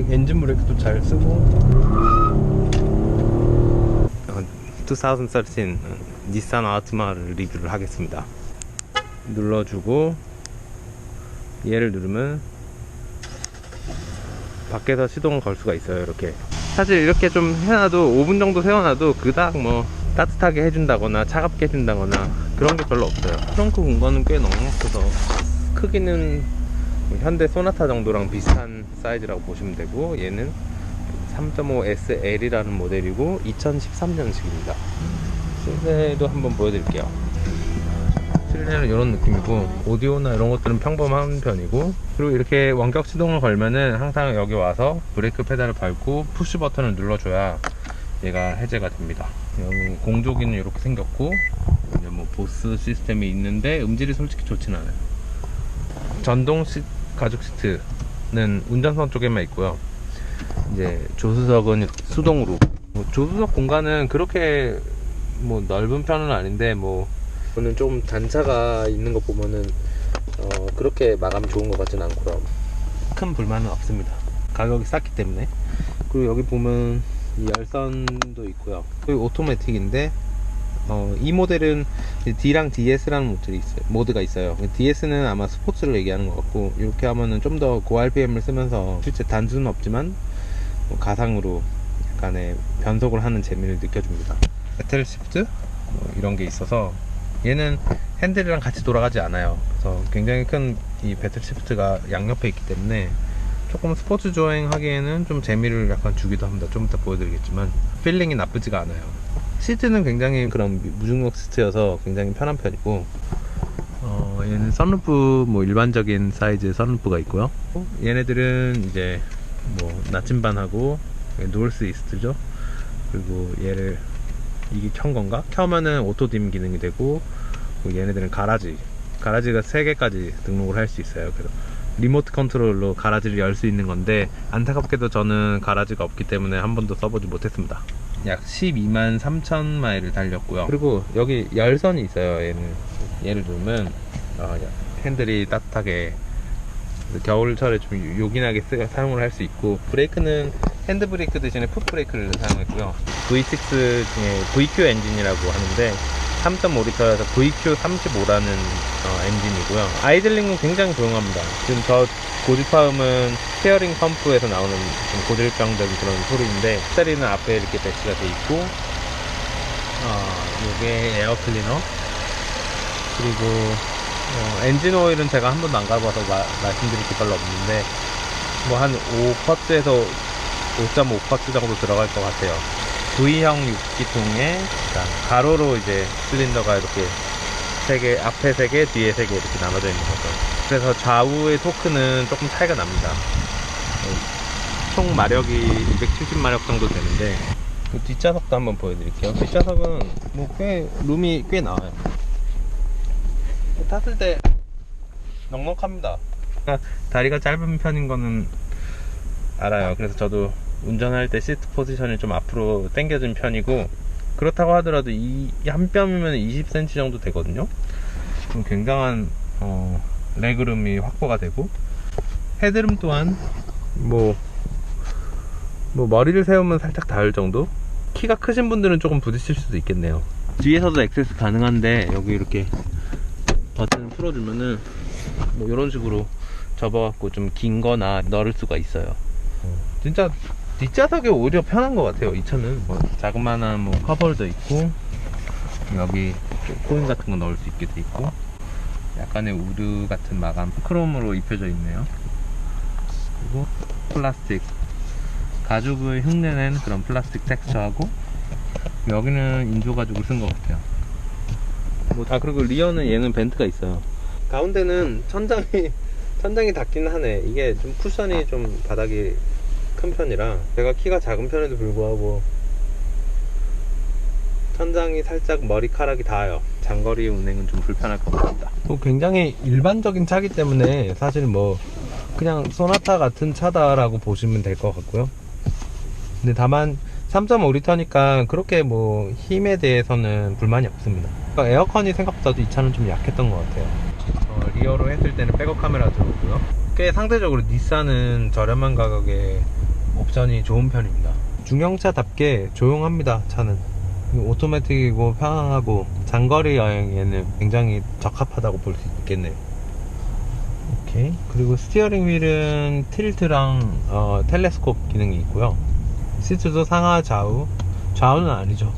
엔진 브레이크도 잘 쓰고. 2013 닛산 아트마를 리뷰를 하겠습니다. 눌러주고 얘를 누르면 밖에서 시동을 걸 수가 있어요. 이렇게 사실 이렇게 좀 해놔도 5분 정도 세워놔도 그닥 뭐 따뜻하게 해준다거나 차갑게 해준다거나 그런 게 별로 없어요. 트렁크 공간은 꽤 넉넉해서 크기는 현대 소나타 정도랑 비슷한 사이즈라고 보시면 되고, 얘는 3.5 SL이라는 모델이고 2013년식입니다. 실내도 한번 보여드릴게요. 실내는 이런 느낌이고, 오디오나 이런 것들은 평범한 편이고, 그리고 이렇게 원격 시동을 걸면은 항상 여기 와서 브레이크 페달을 밟고 푸시 버튼을 눌러줘야 얘가 해제가 됩니다. 여기 공조기는 이렇게 생겼고, 이제 뭐 보스 시스템이 있는데 음질이 솔직히 좋진 않아요. 전동 가죽 시트는 운전석 쪽에만 있고요. 이제 조수석은 수동으로. 조수석 공간은 그렇게 뭐 넓은 편은 아닌데, 뭐 저는 좀 단차가 있는 거 보면은 그렇게 마감이 좋은 것 같진 않고요. 큰 불만은 없습니다. 가격이 쌌기 때문에. 그리고 여기 보면 이 열선도 있고요. 그리고 오토매틱인데 이 모델은 D랑 DS라는 모드가 있어요. DS는 아마 스포츠를 얘기하는 것 같고, 이렇게 하면은 좀 더 고RPM을 쓰면서 실제 단수는 없지만 가상으로 약간의 변속을 하는 재미를 느껴줍니다. 배틀 시프트 이런 게 있어서 얘는 핸들이랑 같이 돌아가지 않아요. 그래서 굉장히 큰 이 배틀 시프트가 양옆에 있기 때문에 조금 스포츠 주행하기에는 좀 재미를 약간 주기도 합니다. 좀 이따 보여드리겠지만 필링이 나쁘지가 않아요. 시트는 굉장히 그런 무중력 시트여서 굉장히 편한 편이고, 얘는 선루프 뭐 일반적인 사이즈의 선루프가 있고요. 얘네들은 이제 뭐 나침반하고 누울 수 있죠. 그리고 얘를 이게 켠 건가? 켜면은 오토딤 기능이 되고, 얘네들은 가라지가 3개까지 등록을 할 수 있어요. 그래서 리모트 컨트롤로 가라지를 열 수 있는 건데, 안타깝게도 저는 가라지가 없기 때문에 한 번도 써보지 못했습니다. 약 12만 3천 마일을 달렸고요. 그리고 여기 열선이 있어요. 얘를 누르면 핸들이 따뜻하게 겨울철에 좀 요긴하게 사용을 할 수 있고, 브레이크는 핸드 브레이크 대신에 풋 브레이크를 사용했고요. V6 중에 VQ 엔진이라고 하는데 3.5L여서 VQ35라는 엔진이고요. 아이들링은 굉장히 조용합니다. 지금 저 고주파음은 스티어링 펌프에서 나오는 좀 고질병적인 그런 소리인데, 배터리는 앞에 이렇게 배치가 돼 있고, 요게 에어 클리너, 그리고 엔진 오일은 제가 한 번도 안 가봐서 말씀드릴 게 별로 없는데, 뭐 한 5퍼츠에서 5.5퍼츠 정도 들어갈 것 같아요. V형 6기통에 가로로 이제 실린더가 이렇게 3개, 앞에 3개, 뒤에 3개 이렇게 나눠져 있는 거죠. 그래서 좌우의 토크는 조금 차이가 납니다. 총 마력이 270마력 정도 되는데, 뒷좌석도 한번 보여드릴게요. 뒷좌석은 뭐 룸이 꽤 나와요. 탔을 때 넉넉합니다. 다리가 짧은 편인 거는 알아요. 그래서 저도 운전할 때 시트 포지션이 좀 앞으로 당겨진 편이고, 그렇다고 하더라도 이 한 뼘이면 20cm 정도 되거든요. 그럼 굉장한 레그룸이 확보가 되고, 헤드룸 또한 뭐 머리를 세우면 살짝 닿을 정도? 키가 크신 분들은 조금 부딪힐 수도 있겠네요. 뒤에서도 액세스 가능한데, 여기 이렇게 버튼을 풀어주면은 뭐 이런 식으로 접어갖고 좀 긴 거나 넣을 수가 있어요. 진짜 뒷좌석이 오히려 편한 것 같아요. 이 차는 뭐 자그마한 뭐 컵홀더 있고, 여기 코인 같은 거 넣을 수 있게 돼 있고, 약간의 우드 같은 마감 크롬으로 입혀져 있네요. 그리고 플라스틱, 가죽을 흉내낸 그런 플라스틱 텍스처하고, 여기는 인조 가죽을 쓴 것 같아요. 그리고 리어는 얘는 벤트가 있어요. 가운데는 천장이 닿긴 하네. 이게 좀 쿠션이 좀 바닥이 큰 편이라, 제가 키가 작은 편에도 불구하고 천장이 살짝 머리카락이 닿아요. 장거리 운행은 좀 불편할 것 같습니다. 굉장히 일반적인 차기 때문에 사실 뭐 그냥 소나타 같은 차다라고 보시면 될 것 같고요. 근데 다만 3.5L니까 그렇게 뭐 힘에 대해서는 불만이 없습니다. 에어컨이 생각보다도 이 차는 좀 약했던 것 같아요. 리어로 했을 때는 백업 카메라 들어오고요. 꽤 상대적으로 닛산은 저렴한 가격에 옵션이 좋은 편입니다. 중형차답게 조용합니다. 차는 오토매틱이고 편안하고 장거리 여행에는 굉장히 적합하다고 볼 수 있겠네요. 오케이. 그리고 스티어링 휠은 틸트랑 텔레스콥 기능이 있고요. 시트도 상하 좌우, 좌우는 아니죠.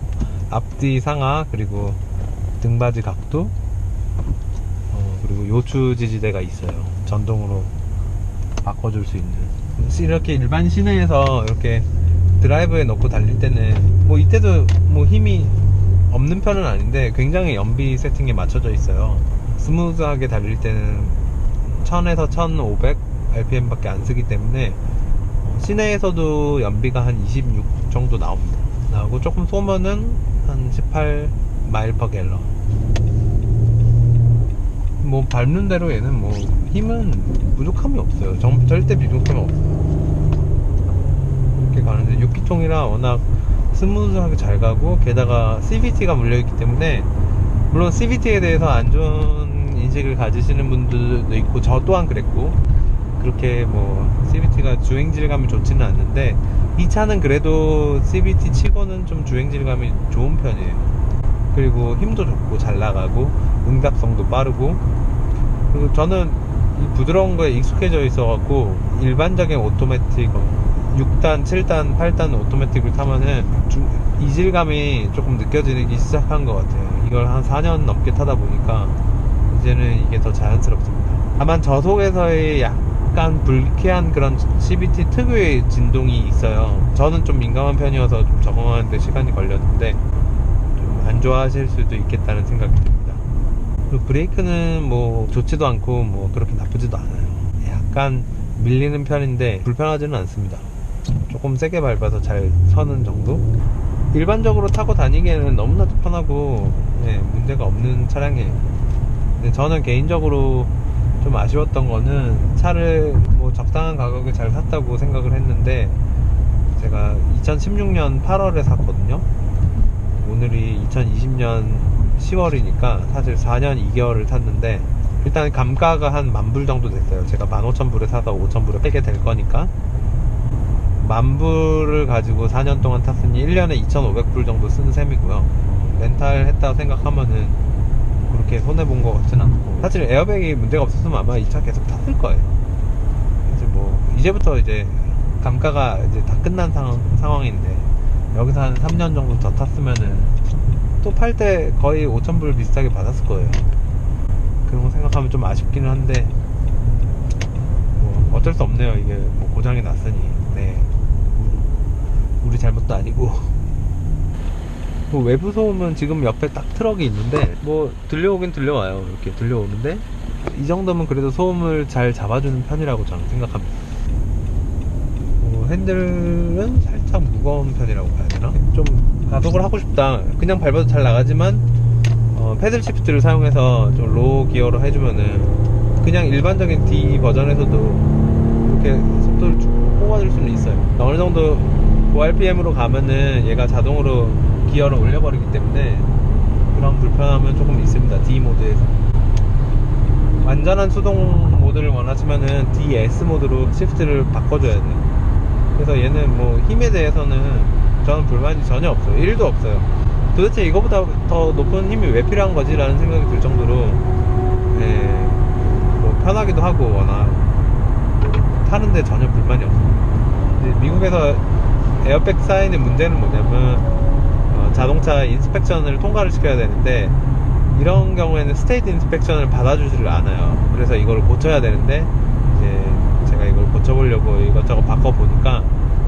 앞뒤 상하, 그리고 등받이 각도, 그리고 요추 지지대가 있어요. 전동으로 바꿔줄 수 있는. 이렇게 일반 시내에서 이렇게 드라이브에 넣고 달릴 때는 뭐 이때도 뭐 힘이 없는 편은 아닌데 굉장히 연비 세팅에 맞춰져 있어요. 스무스하게 달릴 때는 1000에서 1500 rpm 밖에 안 쓰기 때문에 시내에서도 연비가 한 26 정도 나오고 조금 쏘면은 한 18 마일 퍼 갤런. 뭐 밟는 대로 얘는 뭐 힘은 부족함이 없어요. 절대 부족함이 없어요. 이렇게 가는데 6기통이라 워낙 스무스하게 잘 가고, 게다가 CVT가 물려있기 때문에, 물론 CVT에 대해서 안 좋은 인식을 가지시는 분들도 있고 저 또한 그랬고, 그렇게 뭐 CVT가 주행질감이 좋지는 않는데 이 차는 그래도 CVT 치고는 좀 주행질감이 좋은 편이에요. 그리고 힘도 좋고 잘 나가고 응답성도 빠르고, 그리고 저는 이 부드러운 거에 익숙해져 있어갖고 일반적인 오토매틱 6단, 7단, 8단 오토매틱을 타면은 이질감이 조금 느껴지기 시작한 것 같아요. 이걸 한 4년 넘게 타다 보니까 이제는 이게 더 자연스럽습니다. 다만 저속에서의 약간 불쾌한 그런 CVT 특유의 진동이 있어요. 저는 좀 민감한 편이어서 좀 적응하는데 시간이 걸렸는데 좀 안 좋아하실 수도 있겠다는 생각이 듭니다. 그리고 브레이크는 뭐 좋지도 않고 뭐 그렇게 나쁘지도 않아요. 약간 밀리는 편인데 불편하지는 않습니다. 조금 세게 밟아서 잘 서는 정도? 일반적으로 타고 다니기에는 너무나도 편하고 문제가 없는 차량이에요. 근데 저는 개인적으로 좀 아쉬웠던 거는 차를 뭐 적당한 가격에 잘 샀다고 생각을 했는데, 제가 2016년 8월에 샀거든요. 오늘이 2020년 10월이니까 사실 4년 2개월을 탔는데, 일단 감가가 한 10,000불 정도 됐어요. 제가 15,000불에 사서 5,000불에 빼게 될 거니까 10,000불을 가지고 4년 동안 탔으니 1년에 2,500불 정도 쓴 셈이고요. 렌탈 했다고 생각하면은 그렇게 손해본 것 같진 않고, 사실 에어백이 문제가 없었으면 아마 이 차 계속 탔을 거예요. 그래서 뭐 이제부터 이제 감가가 이제 다 끝난 상황인데 여기서 한 3년 정도 더 탔으면은 또 팔 때 거의 5,000불 비슷하게 받았을 거예요. 그런 거 생각하면 좀 아쉽기는 한데 뭐 어쩔 수 없네요. 이게 뭐 고장이 났으니. 우리 잘못도 아니고. 뭐 외부 소음은 지금 옆에 딱 트럭이 있는데 뭐 들려오긴 들려와요. 이렇게 들려오는데 이 정도면 그래도 소음을 잘 잡아주는 편이라고 저는 생각합니다. 핸들은 살짝 무거운 편이라고 봐야 되나? 좀 가속을 하고 싶다, 그냥 밟아도 잘 나가지만 패들 시프트를 사용해서 좀 로우 기어로 해주면은 그냥 일반적인 D 버전에서도 이렇게 속도를 쭉 뽑아줄 수는 있어요. 어느 정도 고RPM으로 가면은 얘가 자동으로 기어를 올려버리기 때문에 그런 불편함은 조금 있습니다. D 모드에서. 완전한 수동 모드를 원하시면은 DS 모드로 시프트를 바꿔줘야 돼요. 그래서 얘는 뭐 힘에 대해서는 저는 불만이 전혀 없어요. 1도 없어요. 도대체 이거보다 더 높은 힘이 왜 필요한 거지? 라는 생각이 들 정도로 뭐 편하기도 하고 워낙 타는데 전혀 불만이 없어요. 근데 미국에서 에어백 쌓이는 문제는 뭐냐면 자동차 인스펙션을 통과를 시켜야 되는데 이런 경우에는 스테이트 인스펙션을 받아주지를 않아요. 그래서 이걸 고쳐야 되는데 이제 제가 이걸 고쳐보려고 이것저것 바꿔보니까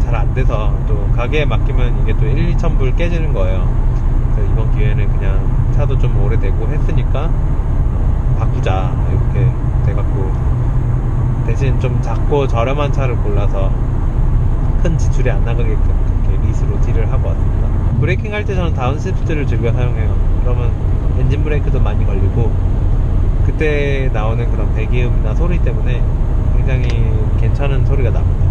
잘 안돼서 또 가게에 맡기면 이게 또 1-2,000불 깨지는 거예요. 그래서 이번 기회에는 그냥 차도 좀 오래되고 했으니까 바꾸자 이렇게 돼갖고 대신 좀 작고 저렴한 차를 골라서 큰 지출이 안 나가게끔 그렇게 리스로 딜을 하고 왔습니다. 브레이킹 할 때 저는 다운시프트를 즐겨 사용해요. 그러면 엔진 브레이크도 많이 걸리고 그때 나오는 그런 배기음이나 소리 때문에 굉장히 괜찮은 소리가 납니다.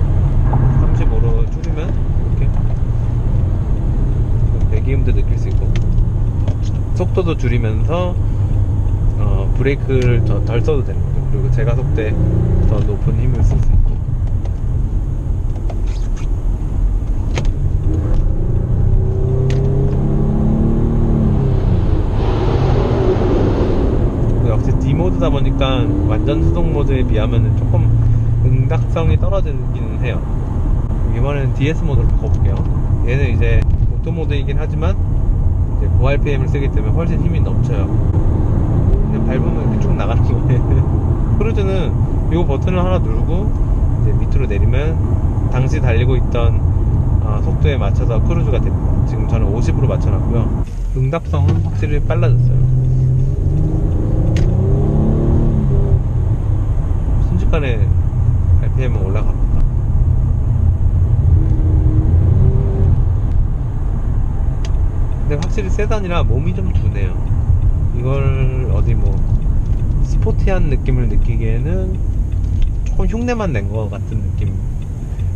35로 줄이면 이렇게 배기음도 느낄 수 있고, 속도도 줄이면서 브레이크를 덜 써도 되는 거죠. 그리고 제가속 때 더 높은 힘을 쓸 수 있고. 보니까 완전 수동 모드에 비하면 조금 응답성이 떨어지기는 해요. 이번에는 DS 모드로 바꿔볼게요. 얘는 이제 오토 모드이긴 하지만 이제 고RPM을 쓰기 때문에 훨씬 힘이 넘쳐요. 그냥 밟으면 이렇게 쭉 나가는 거예요. 크루즈는 이 버튼을 하나 누르고 이제 밑으로 내리면 당시 달리고 있던 속도에 맞춰서 크루즈가 됩니다. 지금 저는 50으로 맞춰놨고요. 응답성은 확실히 빨라졌어요. 순식간에 RPM은 올라갑니다. 근데 확실히 세단이라 몸이 좀 두네요. 이걸 어디 뭐 스포티한 느낌을 느끼기에는 조금 흉내만 낸 것 같은 느낌.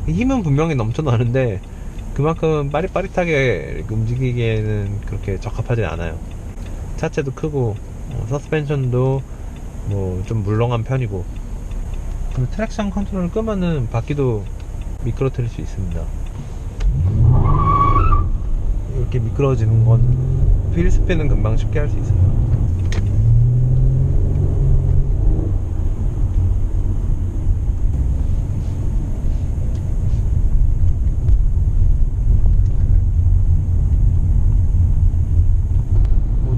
힘은 분명히 넘쳐나는데 그만큼 빠릿빠릿하게 움직이기에는 그렇게 적합하지 않아요. 차체도 크고 서스펜션도 뭐 좀 물렁한 편이고, 그리고 트랙션 컨트롤을 끄면은 바퀴도 미끄러뜨릴 수 있습니다. 이렇게 미끄러지는 건 휠 스핀은 금방 쉽게 할 수 있어요.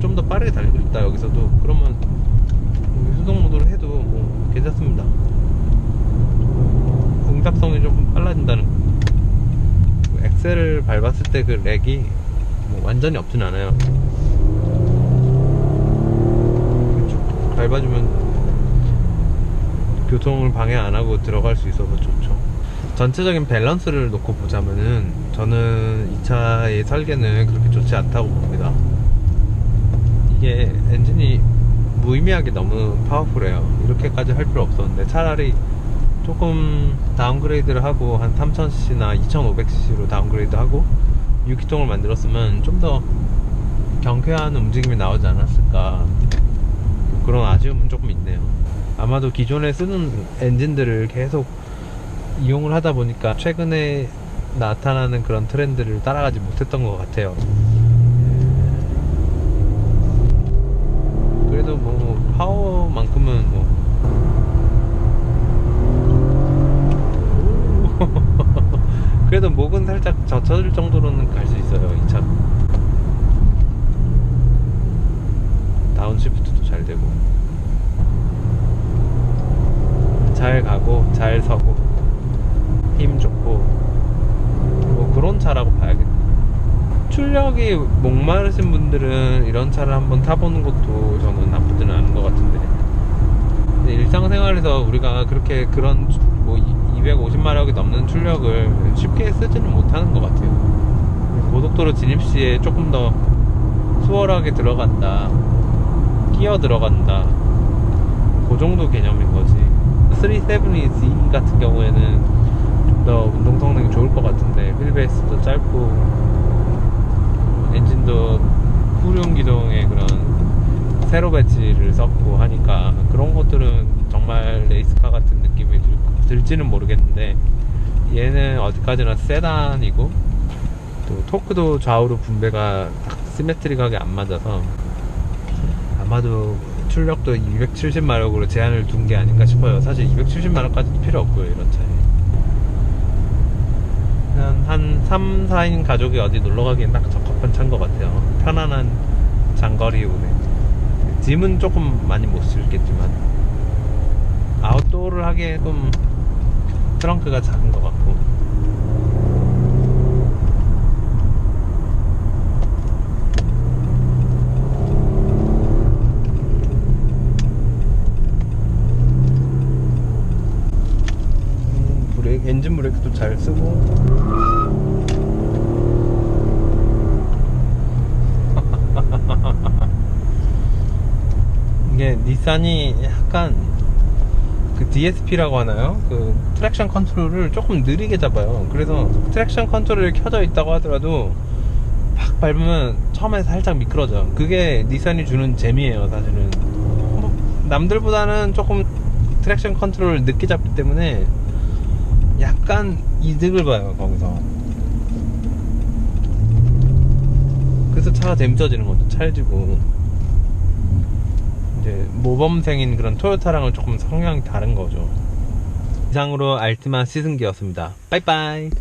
좀 더 빠르게 달리고 싶다 여기서도, 그러면 수동 모드로 해도 뭐 괜찮습니다. 응답성이 좀 빨라진다는 거. 엑셀을 밟았을 때 그 렉이 뭐 완전히 없진 않아요. 쭉 밟아주면 교통을 방해 안 하고 들어갈 수 있어서 좋죠. 전체적인 밸런스를 놓고 보자면은 저는 이 차의 설계는 그렇게 좋지 않다고 봅니다. 이게 엔진이 무의미하게 너무 파워풀해요. 이렇게까지 할 필요 없었는데 차라리 조금 다운그레이드를 하고 한 3000cc나 2500cc로 다운그레이드 하고 6기통을 만들었으면 좀 더 경쾌한 움직임이 나오지 않았을까, 그런 아쉬움은 조금 있네요. 아마도 기존에 쓰는 엔진들을 계속 이용을 하다 보니까 최근에 나타나는 그런 트렌드를 따라가지 못했던 것 같아요. 그래도 뭐 파워만큼은 뭐 그래도 목은 살짝 젖혀질 정도로는 갈 수 있어요, 이 차. 다운시프트도 잘 되고 잘 가고 잘 서고 힘 좋고 뭐 그런 차라고 봐야겠네요. 출력이 목마르신 분들은 이런 차를 한번 타보는 것도 저는 나쁘지는 않은 것 같은데, 근데 일상생활에서 우리가 그렇게 그런 뭐 250마력이 넘는 출력을 쉽게 쓰지는 못하는 것 같아요. 고속도로 진입시에 조금 더 수월하게 들어간다, 끼어 들어간다, 그 정도 개념인 거지. 370Z 같은 경우에는 좀 더 운동 성능이 좋을 것 같은데, 휠베이스도 짧고 엔진도 후륜 기동의 그런 세로 배치를 썼고 하니까 그런 것들은 정말 레이스카 같은 느낌이 들지는 모르겠는데, 얘는 어디까지나 세단이고 또 토크도 좌우로 분배가 딱 시메트릭하게 안 맞아서 아마도 출력도 270마력으로 제한을 둔 게 아닌가 싶어요. 사실 270마력까지도 필요 없고요, 이런 차에. 그냥 한 3, 4인 가족이 어디 놀러가기엔 딱 적합한 차인 것 같아요. 편안한 장거리 운행. 짐은 조금 많이 못 실겠지만 아웃도어를 하기에 좀 트렁크가 작은 것 같고. 브레이크, 엔진 브레이크도 잘 쓰고. 이게 닛산이 약간 그 DSP라고 하나요? 그 트랙션 컨트롤을 조금 느리게 잡아요. 그래서 트랙션 컨트롤이 켜져 있다고 하더라도 팍 밟으면 처음에 살짝 미끄러져. 그게 닛산이 주는 재미예요, 사실은. 뭐 남들보다는 조금 트랙션 컨트롤을 늦게 잡기 때문에 약간 이득을 봐요, 거기서. 그래서 차가 재밌어지는 것도 찰지고. 이제 모범생인 그런 토요타랑은 조금 성향이 다른 거죠. 이상으로 알티마 시승기였습니다. 빠이빠이.